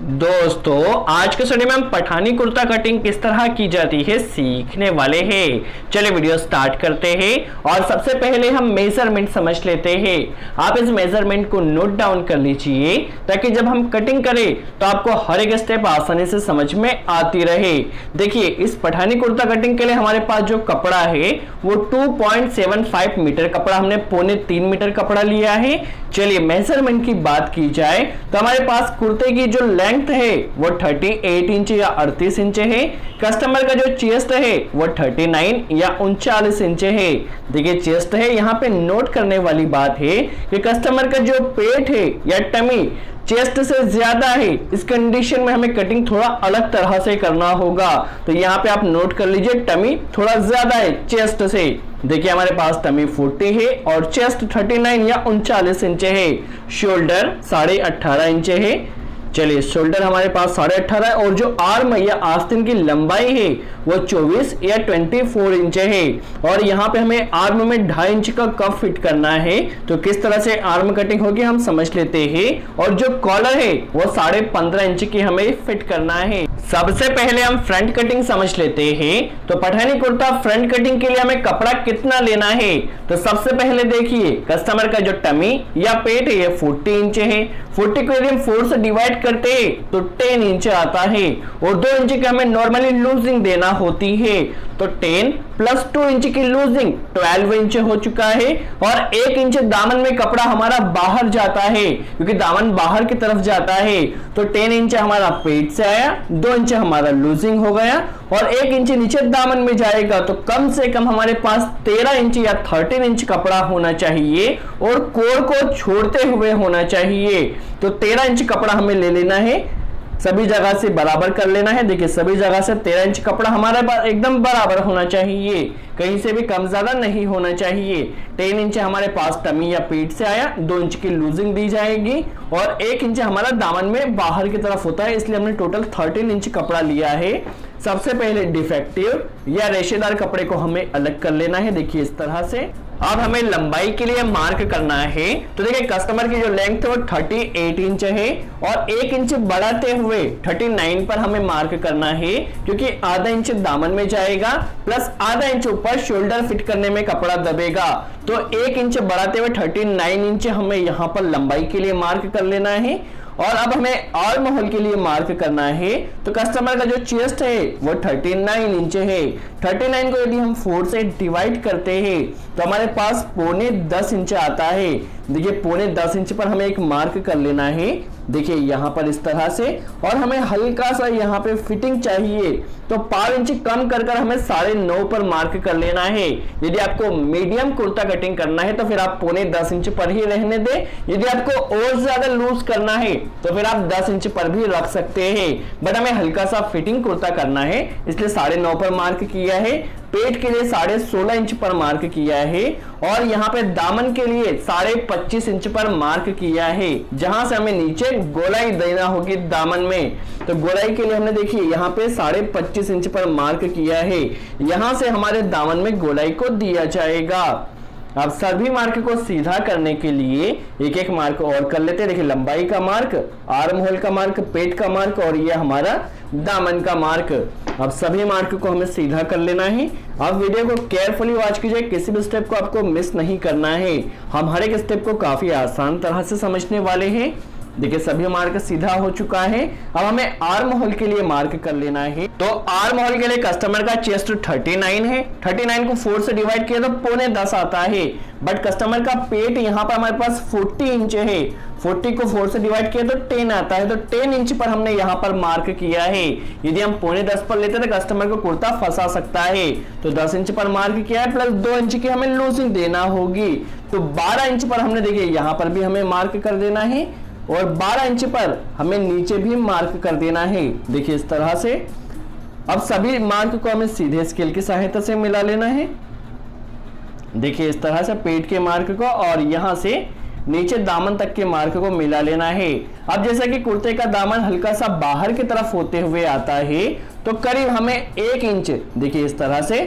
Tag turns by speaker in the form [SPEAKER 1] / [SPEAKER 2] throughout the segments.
[SPEAKER 1] दोस्तों आज के समय में हम पठानी कुर्ता कटिंग किस तरह की जाती है सीखने वाले हैं। चलिए वीडियो स्टार्ट करते हैं और सबसे पहले हम मेजरमेंट समझ लेते हैं। आप इस मेजरमेंट को नोट डाउन कर लीजिए ताकि जब हम कटिंग करें तो आपको हर एक स्टेप आसानी से समझ में आती रहे। देखिए इस पठानी कुर्ता कटिंग के लिए हमारे पास जो कपड़ा है वो 2.75 मीटर कपड़ा, हमने 2.25 मीटर कपड़ा लिया है। चलिए मेजरमेंट की बात की जाए तो हमारे पास कुर्ते की जो लेंथ है वो 38 इंच या 38 इंच है। कस्टमर का जो चेस्ट है वो 39 या 39 इंच है। देखिए चेस्ट है, यहाँ पे नोट करने वाली बात है कि कस्टमर का जो पेट है या टमी चेस्ट से ज्यादा है, इस कंडीशन में हमें कटिंग थोड़ा अलग तरह से करना होगा। तो यहाँ पे आप नोट कर लीजिए टमी थोड़ा ज्यादा है चेस्ट से। देखिए हमारे पास टमी 40 है और चेस्ट 39 या 39 इंच है। शोल्डर 18.5 इंच है। चलिए शोल्डर हमारे पास 18.5 और जो आर्म या आस्तीन की लंबाई है वो 24 या 24 इंच है। और यहाँ पे हमें आर्म में 2.5 इंच का कप फिट करना है। तो किस तरह से आर्म कटिंग होगी हम समझ लेते हैं। और जो कॉलर है वो 15.5 इंच की हमें फिट करना है। सबसे पहले हम फ्रंट कटिंग समझ लेते हैं। तो पठानी कुर्ता फ्रंट कटिंग के लिए हमें कपड़ा कितना लेना है। तो सबसे पहले देखिए कस्टमर का जो टमी या पेट है ये 40 इंच है। 40 को यदि हम 4 से डिवाइड करते हैं तो 10 इंच आता है और 2 इंच की हमें नॉर्मली लूजिंग देना होती है। तो 10 प्लस 2 इंच की लूजिंग 12 इंच हो चुका है। और 1 इंच दामन में कपड़ा हमारा बाहर जाता है क्योंकि दामन बाहर की तरफ जाता है। तो 10 इंच हमारा पेट से आया, 2 इंच हमारा लूजिंग हो गया और 1 इंच नीचे दामन में जाएगा। तो कम से कम हमारे पास 13 इंच या 13 इंच कपड़ा होना चाहिए और कोर को छोड़ते हुए होना चाहिए। तो 13 इंच कपड़ा हमें ले लेना है, सभी जगह से बराबर कर लेना है। देखिए सभी जगह से 13 इंच कपड़ा हमारे पास एकदम बराबर होना चाहिए, कहीं से भी कम ज्यादा नहीं होना चाहिए। 10 इंच हमारे पास टमी या पेट से आया, 2 इंच की लूजिंग दी जाएगी और 1 इंच हमारा दामन में बाहर की तरफ होता है, इसलिए हमने टोटल 13 इंच कपड़ा लिया है। सबसे पहले डिफेक्टिव या रेशेदार कपड़े को हमें अलग कर लेना है। देखिए इस तरह से अब हमें लंबाई के लिए मार्क करना है। तो देखिए कस्टमर की जो लेंथ है वो 38 इंच है और 1 इंच बढ़ाते हुए 39 पर हमें मार्क करना है क्योंकि आधा इंच दामन में जाएगा प्लस आधा इंच ऊपर शोल्डर फिट करने में कपड़ा दबेगा। तो 1 इंच बढ़ाते हुए 39 इंच हमें यहाँ पर लंबाई के लिए मार्क कर लेना है। और अब हमें आर्म होल के लिए मार्क करना है। तो कस्टमर का जो चेस्ट है वो 39 इंच है। 39 को यदि हम 4 से डिवाइड करते हैं तो हमारे पास 9.25 इंच आता है। देखिए 9.25 इंच पर हमें एक मार्क कर लेना है। देखिए यहाँ पर इस तरह से, और हमें हल्का सा यहाँ पे फिटिंग चाहिए तो 5 इंच कम कर हमें 9.5 पर मार्क कर लेना है। यदि आपको मीडियम कुर्ता कटिंग करना है तो फिर आप 9.25 इंच पर ही रहने दें। यदि आपको और ज्यादा लूज करना है तो फिर आप 10 इंच पर भी रख सकते हैं, बट हमें हल्का सा फिटिंग कुर्ता करना है इसलिए 9.5 पर मार्क किया है। पेट के लिए 16.5 इंच पर मार्क किया है और यहाँ पे दामन के लिए 25.5 इंच पर मार्क किया है, जहां से हमें नीचे गोलाई देना होगी दामन में। तो गोलाई के लिए हमने देखिए यहाँ पे 25.5 इंच पर मार्क किया है, यहां से हमारे दामन में गोलाई को दिया जाएगा। अब सभी मार्क को सीधा करने के लिए एक एक मार्क और कर लेते हैं। देखिए लंबाई का मार्क, आर्म होल का मार्क, पेट का मार्क और ये हमारा दामन का मार्क। अब सभी मार्क को हमें सीधा कर लेना है। अब वीडियो को केयरफुली वॉच कीजिए, किसी भी स्टेप को आपको मिस नहीं करना है। हम हर एक स्टेप को काफी आसान तरह से समझने वाले हैं। देखिए सभी मार्क सीधा हो चुका है। अब हमें आर्म होल के लिए मार्क कर लेना है। तो आर्म होल के लिए कस्टमर का चेस्ट 39 है। 39 को 4 से डिवाइड किया तो 9.25 आता है, बट कस्टमर का पेट यहाँ पर हमारे पास 40 इंच है। 40 को 4 से डिवाइड किया तो 10 आता है। तो 10 इंच पर हमने यहाँ पर मार्क किया है। यदि हम 9.25 पर लेते तो कस्टमर को कुर्ता फंसा सकता है। तो 10 इंच पर मार्क किया है प्लस 2 इंच की हमें लूजिंग देना होगी। तो 12 इंच पर हमने देखिए यहाँ पर भी हमें मार्क कर देना है और 12 इंच पर हमें नीचे भी मार्क कर देना है। देखिए इस तरह से अब सभी मार्क को हमें सीधे स्केल की सहायता से मिला लेना है। देखिए इस तरह से पेट के मार्क को और यहां से नीचे दामन तक के मार्क को मिला लेना है। अब जैसा कि कुर्ते का दामन हल्का सा बाहर की तरफ होते हुए आता है तो करीब हमें 1 इंच, देखिए इस तरह से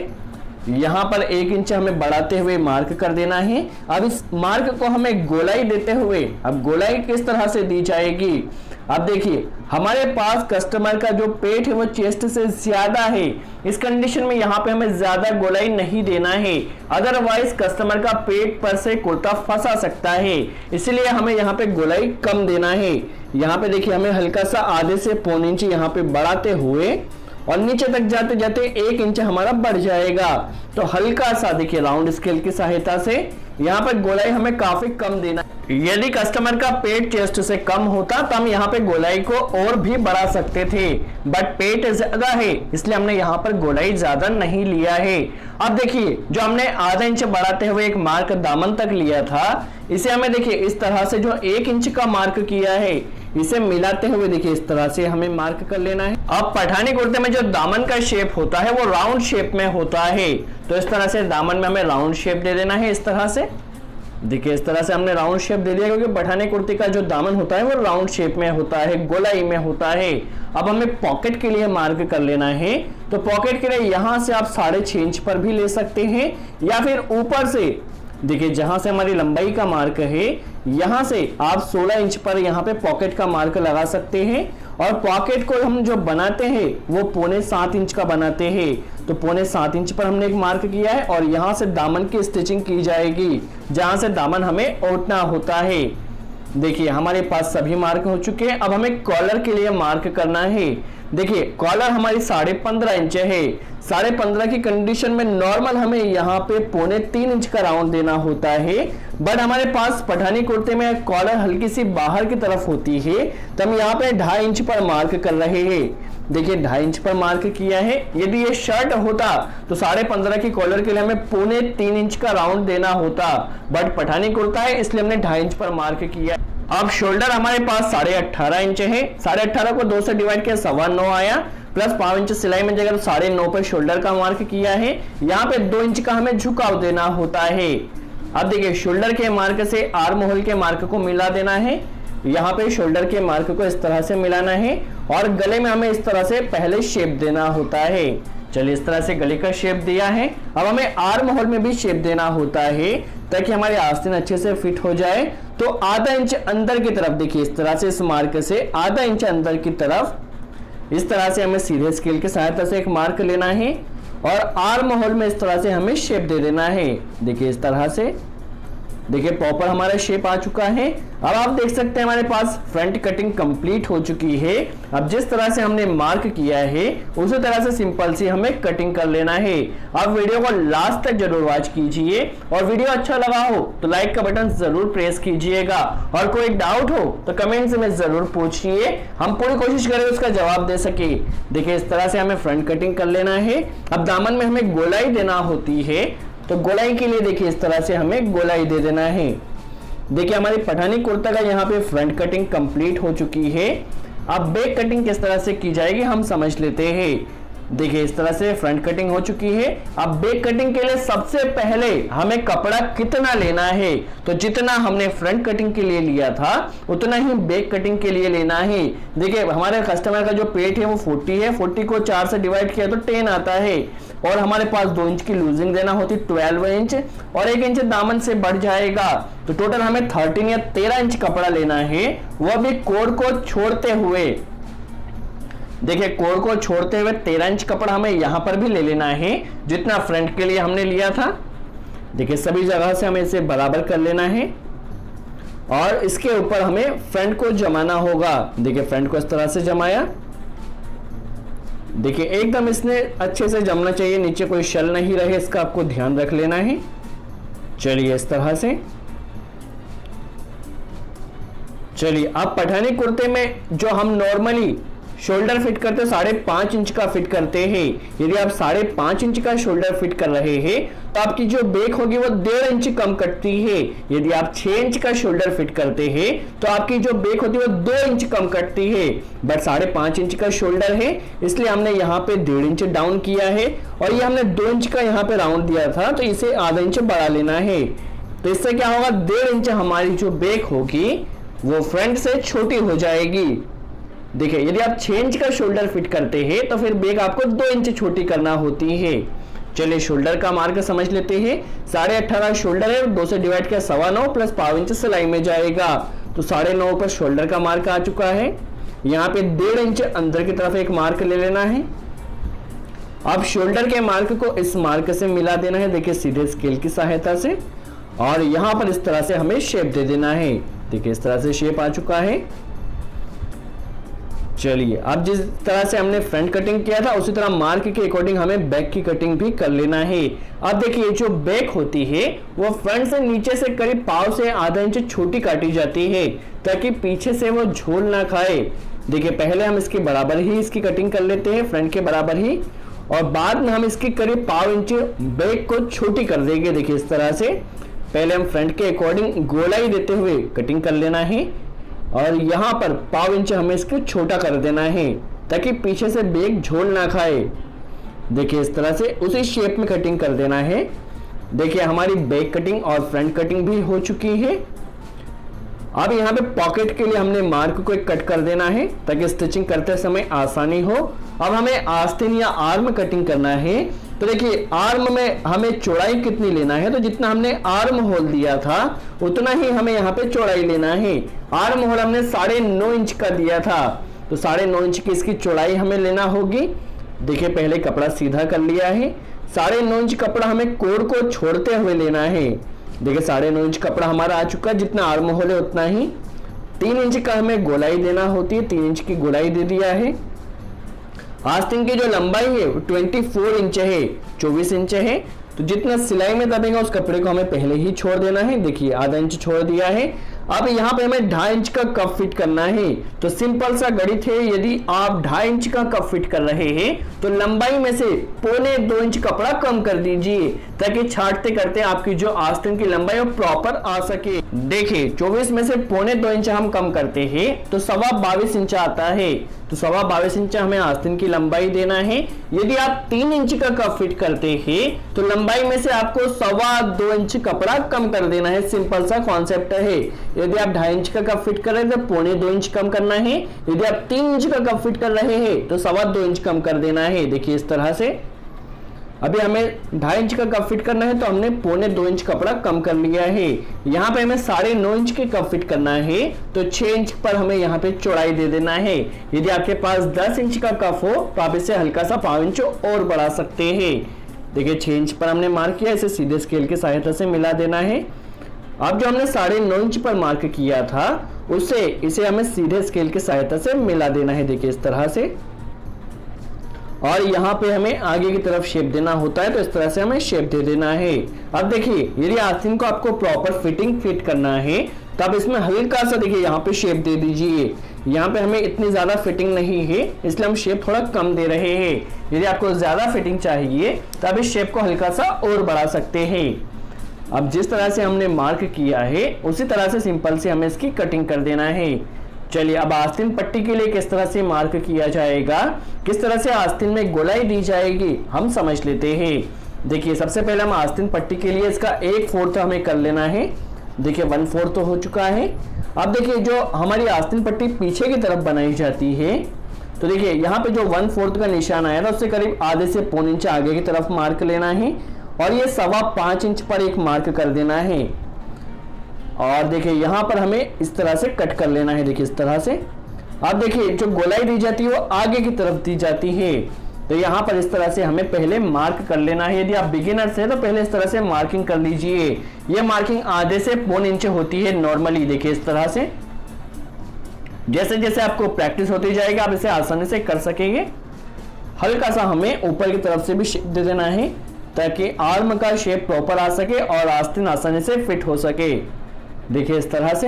[SPEAKER 1] यहाँ पर 1 इंच हमें बढ़ाते हुए मार्क कर देना है। अब इस मार्क को हमें गोलाई देते हुए, अब गोलाई किस तरह से दी जाएगी, अब देखिए हमारे पास कस्टमर का जो पेट है वो चेस्ट से ज्यादा है, इस कंडीशन में यहाँ पे हमें ज्यादा गोलाई नहीं देना है, अदरवाइज कस्टमर का पेट पर से कुर्ता फंसा सकता है, इसलिए हमें यहाँ पे गोलाई कम देना है। यहाँ पे देखिए हमें हल्का सा आधे से पौने इंच यहाँ पे बढ़ाते हुए और नीचे तक जाते जाते 1 इंच हमारा बढ़ जाएगा। तो हल्का सा देखिए राउंड स्केल की सहायता से यहाँ पर गोलाई हमें काफी कम देना। यदि कस्टमर का पेट चेस्ट से कम होता तो हम यहाँ पे गोलाई को और भी बढ़ा सकते थे, बट पेट ज्यादा है इसलिए हमने यहाँ पर गोलाई ज्यादा नहीं लिया है। अब देखिए जो हमने आधा इंच बढ़ाते हुए एक मार्क दामन तक लिया था, इसे हमें देखिए इस तरह से जो 1 इंच का मार्क किया है इसे मिलाते हुए देखिए इस तरह से हमें मार्क कर लेना है। अब पठानी कुर्ते में जो दामन का शेप होता है वो राउंड शेप में होता है, तो इस तरह से दामन में हमें राउंड शेप दे देना है। इस तरह से देखिए इस तरह से हमने राउंड शेप दे दिया, क्योंकि पठानी कुर्ती का जो दामन होता है वो राउंड शेप में होता है, गोलाई में होता है। अब हमें पॉकेट के लिए मार्क कर लेना है, तो पॉकेट के लिए यहां से आप 6.5 इंच पर भी ले सकते हैं, या फिर ऊपर से देखिए जहां से हमारी लंबाई का मार्क है यहां से आप 16 इंच पर यहां पे पॉकेट का मार्क लगा सकते हैं। और पॉकेट को हम जो बनाते हैं वो 6.25 इंच का बनाते हैं, तो 6.25 इंच पर हमने एक मार्क किया है और यहां से दामन की स्टिचिंग की जाएगी, जहां से दामन हमें ओढ़ना होता है। देखिए हमारे पास सभी मार्क हो चुके हैं। अब हमें कॉलर के लिए मार्क करना है। देखिए कॉलर हमारी 15.5 इंच है, 15.5 की कंडीशन में नॉर्मल हमें यहाँ पे 2.25 इंच का राउंड देना होता है, बट हमारे पास पठानी कुर्ते में कॉलर हल्की सी बाहर की तरफ होती है, तो हम यहाँ पे 2.5 इंच पर मार्क कर रहे हैं। देखिए 2.5 इंच पर मार्क किया है। यदि ये शर्ट होता तो 15.5 की कॉलर के लिए हमें 2.25 इंच का राउंड देना होता, बट पठानी कुर्ता है इसलिए हमने 2.5 इंच पर मार्क किया। अब शोल्डर हमारे पास 18.5 इंच है, 18.5 को 2 से डिवाइड किया 9.25 आया, प्लस 5 इंच सिलाई में जगह 9.5 पर शोल्डर का मार्क किया है। यहाँ पे 2 इंच का हमें झुकाव देना होता है। अब देखिए शोल्डर के मार्क से आर्म होल के मार्क को मिला देना है, यहाँ पे शोल्डर के मार्क को इस तरह से मिलाना है, और गले में हमें इस तरह से पहले शेप देना होता है। चलिए इस तरह से गले का शेप दिया है। अब हमें आर्म होल में भी शेप देना होता है ताकि हमारे आस्तीन अच्छे से फिट हो जाए। तो आधा इंच अंदर की तरफ देखिए इस तरह से, इस मार्क से आधा इंच अंदर की तरफ इस तरह से हमें सीधे स्केल की सहायता से एक मार्क लेना है, और आर्म होल में इस तरह से हमें शेप दे देना है। देखिए इस तरह से, देखिए प्रॉपर हमारा शेप आ चुका है। अब आप देख सकते हैं हमारे पास फ्रंट कटिंग कंप्लीट हो चुकी है। अब जिस तरह से हमने मार्क किया है उसी तरह से सिंपल सी हमें कटिंग कर लेना है। आप वीडियो को लास्ट तक जरूर वॉच कीजिए, और वीडियो अच्छा लगा हो तो लाइक का बटन जरूर प्रेस कीजिएगा, और कोई डाउट हो तो कमेंट्स में जरूर पूछिए, हम पूरी कोशिश करें उसका जवाब दे सके। देखिए इस तरह से हमें फ्रंट कटिंग कर लेना है। अब दामन में हमें गोलाई देना होती है, तो गोलाई के लिए देखिए इस तरह से हमें गोलाई दे देना है। देखिए हमारी पठानी कुर्ता का यहाँ पे फ्रंट कटिंग कंप्लीट हो चुकी है। अब बैक कटिंग किस तरह से की जाएगी हम समझ लेते हैं। देखिए इस तरह से फ्रंट कटिंग हो चुकी है। अब बैक कटिंग के लिए सबसे पहले हमें कपड़ा कितना लेना है, तो जितना हमने फ्रंट कटिंग के लिए लिया था उतना ही बैक कटिंग के लिए लेना है। देखिए हमारे कस्टमर का जो पेट है वो 40 है, 40 को 4 से डिवाइड किया तो 10 आता है, और हमारे पास 2 इंच की लूजिंग देना होती 12 इंच, और 1 इंच दामन से बढ़ जाएगा, तो टोटल हमें 13 या 13 इंच कपड़ा लेना है, वह भी कोर को छोड़ते हुए। देखिए कोर को छोड़ते हुए 13 इंच कपड़ा हमें यहां पर भी ले लेना है, जितना फ्रंट के लिए हमने लिया था। देखिए सभी जगह से हमें इसे बराबर कर लेना है, और इसके ऊपर हमें फ्रंट को जमाना होगा। देखिए फ्रंट को इस तरह से जमाया। देखिए एकदम इसने अच्छे से जमना चाहिए, नीचे कोई शल नहीं रहे, इसका आपको ध्यान रख लेना है। चलिए इस तरह से, चलिए अब पठानी कुर्ते में जो हम नॉर्मली शोल्डर फिट करते 5.5 इंच का फिट करते हैं। यदि आप 5.5 इंच का शोल्डर फिट कर रहे हैं तो आपकी जो बैक होगी वो 1.5 इंच कम कटती है। यदि आप 6 इंच का शोल्डर फिट करते हैं तो आपकी जो बैक होती है वो 2 इंच कम कटती है, बट 5.5 इंच का शोल्डर है इसलिए हमने यहाँ पे 1.5 इंच डाउन किया है, और ये हमने 2 इंच का यहाँ पे राउंड दिया था, तो इसे आधा इंच बढ़ा लेना है। तो इससे क्या होगा, 1.5 इंच हमारी जो बैक होगी वो फ्रंट से छोटी हो जाएगी। देखिए यदि आप 6 इंच का शोल्डर फिट करते हैं तो फिर बैक आपको 2 इंच छोटी करना होती है। चलिए शोल्डर का मार्क समझ लेते हैं। 18.5 शोल्डर है, 2 से डिवाइड किया 9.25 प्लस 5 इंच सिलाई में जाएगा, तो 9.5 पर शोल्डर का मार्क आ चुका है। यहाँ पे 1.5 इंच अंदर की तरफ एक मार्क ले लेना है। अब शोल्डर के मार्क को इस मार्क से मिला देना है, देखिए सीधे स्केल की सहायता से, और यहाँ पर इस तरह से हमें शेप दे देना है। देखिए इस तरह से शेप आ चुका है। चलिए अब जिस तरह से हमने फ्रंट कटिंग किया था उसी तरह मार्क के अकॉर्डिंग हमें बैक की कटिंग भी कर लेना है। अब देखिए जो बैक होती है वो फ्रंट से नीचे से करीब पाव से आधा इंच छोटी काटी जाती है ताकि पीछे से वो झोल ना खाए। देखिए पहले हम इसके बराबर ही इसकी कटिंग कर लेते हैं, फ्रंट के बराबर ही, और बाद में हम इसकी करीब पाव इंच बैक को छोटी कर देंगे। देखिए इस तरह से पहले हम फ्रंट के अकॉर्डिंग गोलाई देते हुए कटिंग कर लेना है और यहाँ पर पाव इंच हमें इसको छोटा कर देना है ताकि पीछे से बैक झोल ना खाए। देखिए इस तरह से उसी शेप में कटिंग कर देना है। देखिए हमारी बैक कटिंग और फ्रंट कटिंग भी हो चुकी है। अब यहाँ पे पॉकेट के लिए हमने मार्क को एक कट कर देना है ताकि स्टिचिंग करते समय आसानी हो। अब हमें आस्तीन या आर्म कटिंग करना है। तो देखिए आर्म में हमें चौड़ाई कितनी लेना है, तो जितना हमने आर्म होल दिया था उतना ही हमें यहाँ पे चौड़ाई लेना है। आर्म होल हमने 9.5 इंच का दिया था, तो 9.5 इंच की इसकी चौड़ाई हमें लेना होगी। देखिए पहले कपड़ा सीधा कर लिया है, 9.5 इंच कपड़ा हमें कोर को छोड़ते हुए लेना है। देखिए 9.5 इंच कपड़ा हमारा आ चुका है, जितना आर्म होल है उतना ही। 3 इंच का हमें गोलाई देना होती है, 3 इंच की गोलाई दे दिया है। आस्तीन की जो लंबाई है 24 इंच है, 24 इंच है, तो जितना सिलाई में दबेगा उस कपड़े को हमें पहले ही छोड़ देना है। देखिए आधा इंच छोड़ दिया है। अब यहाँ पे हमें 2.5 इंच का कप फिट करना है। तो सिंपल सा गणित है, यदि आप 2.5 इंच का कप फिट कर रहे हैं तो लंबाई में से 1.25 इंच कपड़ा कम कर दीजिए ताकि छांटते करते आपकी जो आस्तीन की लंबाई वो प्रॉपर आ सके। देखिए 24 में से 1.25 इंच हम कम करते हैं तो 22.25 इंच आता है। तो 22.25 इंच हमें आस्तीन की लंबाई देना है। यदि आप 3 इंच का कप फिट करते हैं तो लंबाई में से आपको 2.25 इंच कपड़ा कम कर देना है। सिंपल सा कॉन्सेप्ट है। यदि आप 2.5 इंच का कप फिट कर रहे हैं तो 1.25 इंच कम करना है। यदि आप 3 इंच का कप फिट कर रहे हैं तो 2.25 इंच कम कर देना है। देखिए इस तरह से अभी हमें 2.5 इंच का कप फिट करना है तो हमने 1.25 इंच कपड़ा कम कर लिया है। यहाँ पे हमें 9.5 इंच के कप फिट करना है तो 6 इंच पर हमें यहाँ पे चौड़ाई दे देना है। यदि आपके पास 10 इंच का कप हो तो आप इसे हल्का सा 5 इंच और बढ़ा सकते हैं। देखिए 6 इंच पर हमने मार्क किया, इसे सीधे स्केल की सहायता से मिला देना है। अब जो हमने 9.5 इंच पर मार्क किया था उससे इसे हमें सीधे स्केल की सहायता से मिला देना है। देखिए इस तरह से, और यहाँ पे हमें आगे की तरफ शेप देना होता है तो इस तरह से हमें शेप दे देना है। अब देखिए यदि आस्तीन को आपको प्रॉपर फिटिंग फिट करना है तो आप इसमें हल्का सा देखिए यहाँ पे शेप दे दीजिए। यहाँ पे हमें इतनी ज्यादा फिटिंग नहीं है इसलिए हम शेप थोड़ा कम दे रहे हैं। यदि आपको ज्यादा फिटिंग चाहिए तो आप इस शेप को हल्का सा और बढ़ा सकते हैं। अब जिस तरह से हमने मार्क किया है उसी तरह से सिंपल से हमें इसकी कटिंग कर देना है। चलिए अब आस्तीन पट्टी के लिए किस तरह से मार्क किया जाएगा, किस तरह से आस्तीन में गोलाई दी जाएगी हम समझ लेते हैं। देखिए सबसे पहले हम आस्तीन पट्टी के लिए इसका 1/4 हमें कर लेना है। देखिए 1/4 तो हो चुका है। अब देखिए जो हमारी आस्तीन पट्टी पीछे की तरफ बनाई जाती है तो देखिए यहाँ पे जो 1/4 का निशान आया था उससे करीब आधे से 1.25 इंच आगे की तरफ मार्क लेना है और ये 5.25 इंच पर एक मार्क कर देना है। और देखिए यहाँ पर हमें इस तरह से कट कर लेना है। देखिए इस तरह से। अब देखिए जो गोलाई दी जाती है वो आगे की तरफ दी जाती है तो यहाँ पर इस तरह से हमें पहले मार्क कर लेना है। यदि आप बिगिनर्स हैं तो पहले इस तरह से मार्किंग कर लीजिए। ये मार्किंग आधे से 1.25 इंच होती है नॉर्मली। देखिए इस तरह से जैसे जैसे आपको प्रैक्टिस होती जाएगी आप इसे आसानी से कर सकेंगे। हल्का सा हमें ऊपर की तरफ से भी शेप दे देना है ताकि आर्म का शेप प्रॉपर आ सके और आस्तीन आसानी से फिट हो सके। देखिए इस तरह से,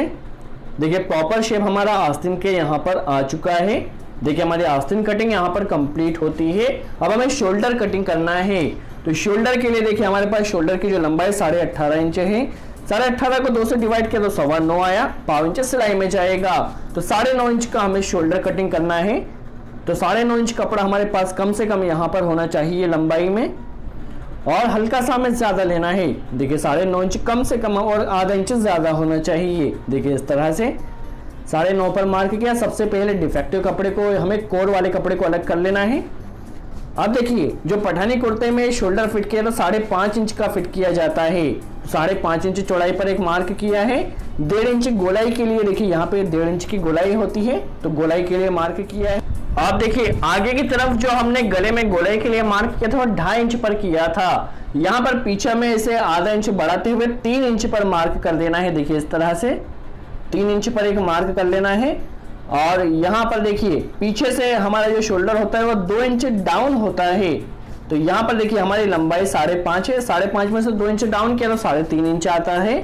[SPEAKER 1] देखिए प्रॉपर शेप हमारा आस्तीन के यहाँ पर आ चुका है। देखिए हमारी आस्तीन कटिंग यहाँ पर कंप्लीट होती है। अब हमें शोल्डर कटिंग करना है। तो शोल्डर के लिए देखिए हमारे पास शोल्डर की जो लंबाई 18.5 इंच है, 18.5 को 2 से डिवाइड किया तो 9.25 आया, पाव इंच सिलाई में जाएगा। तो 9.5 इंच का हमें शोल्डर कटिंग करना है। तो 9.5 इंच कपड़ा हमारे पास कम से कम यहाँ पर होना चाहिए लंबाई में और हल्का सा हमें ज्यादा लेना है। देखिए 9.5 इंच कम से कम और आधा इंच ज्यादा होना चाहिए। देखिए इस तरह से 9.5 पर मार्क किया। सबसे पहले डिफेक्टिव कपड़े को हमें कोर वाले कपड़े को अलग कर लेना है अब देखिए जो पठानी कुर्ते में शोल्डर फिट किया तो 5.5 इंच का फिट किया जाता है। 5.5 इंच चौड़ाई पर एक मार्क किया है। 1.5 इंच गोलाई के लिए देखिए यहाँ पे 1.5 इंच की गोलाई होती है तो गोलाई के लिए मार्क किया है। आप देखिए आगे की तरफ जो हमने गले में गोलाई के लिए मार्क किया था वो 2.5 इंच पर किया था। यहाँ पर पीछे में इसे आधा इंच बढ़ाते हुए 3 इंच पर मार्क कर देना है। देखिए इस तरह से 3 इंच पर एक मार्क कर लेना है। और यहाँ पर देखिए पीछे से हमारा जो शोल्डर होता है वो 2 इंच डाउन होता है। तो यहाँ पर देखिए हमारी लंबाई 5.5 है। 5.5 में से 2 इंच डाउन किया तो 3.5 इंच आता है।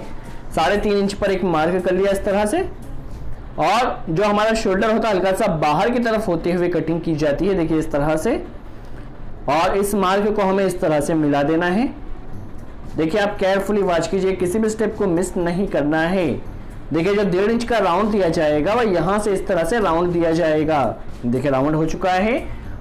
[SPEAKER 1] 3.5 इंच पर एक मार्क कर लिया इस तरह से। और जो हमारा शोल्डर होता है हल्का सा बाहर की तरफ होते हुए कटिंग की जाती है। देखिए इस तरह से। और इस मार्क को हमें इस तरह से मिला देना है। देखिए आप केयरफुली वॉच कीजिए, किसी भी स्टेप को मिस नहीं करना है। देखिए जो 1.5 इंच का राउंड दिया जाएगा वह यहाँ से इस तरह से राउंड दिया जाएगा। देखिए राउंड हो चुका है।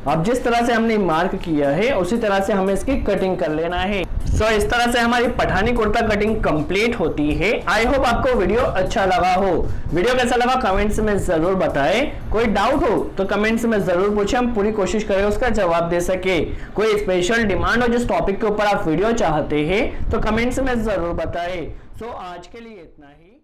[SPEAKER 1] अब जिस तरह से हमने मार्क किया है उसी तरह से हमें इसकी कटिंग कर लेना है। सो इस तरह से हमारी पठानी कुर्ता कटिंग कंप्लीट होती है। आई होप आपको वीडियो अच्छा लगा हो। वीडियो कैसा लगा कमेंट्स में जरूर बताएं। कोई डाउट हो तो कमेंट्स में जरूर पूछें, हम पूरी कोशिश करें उसका जवाब दे सके। कोई स्पेशल डिमांड हो जिस टॉपिक के ऊपर आप वीडियो चाहते हैं तो कमेंट्स में जरूर बताएं। सो आज के लिए इतना ही।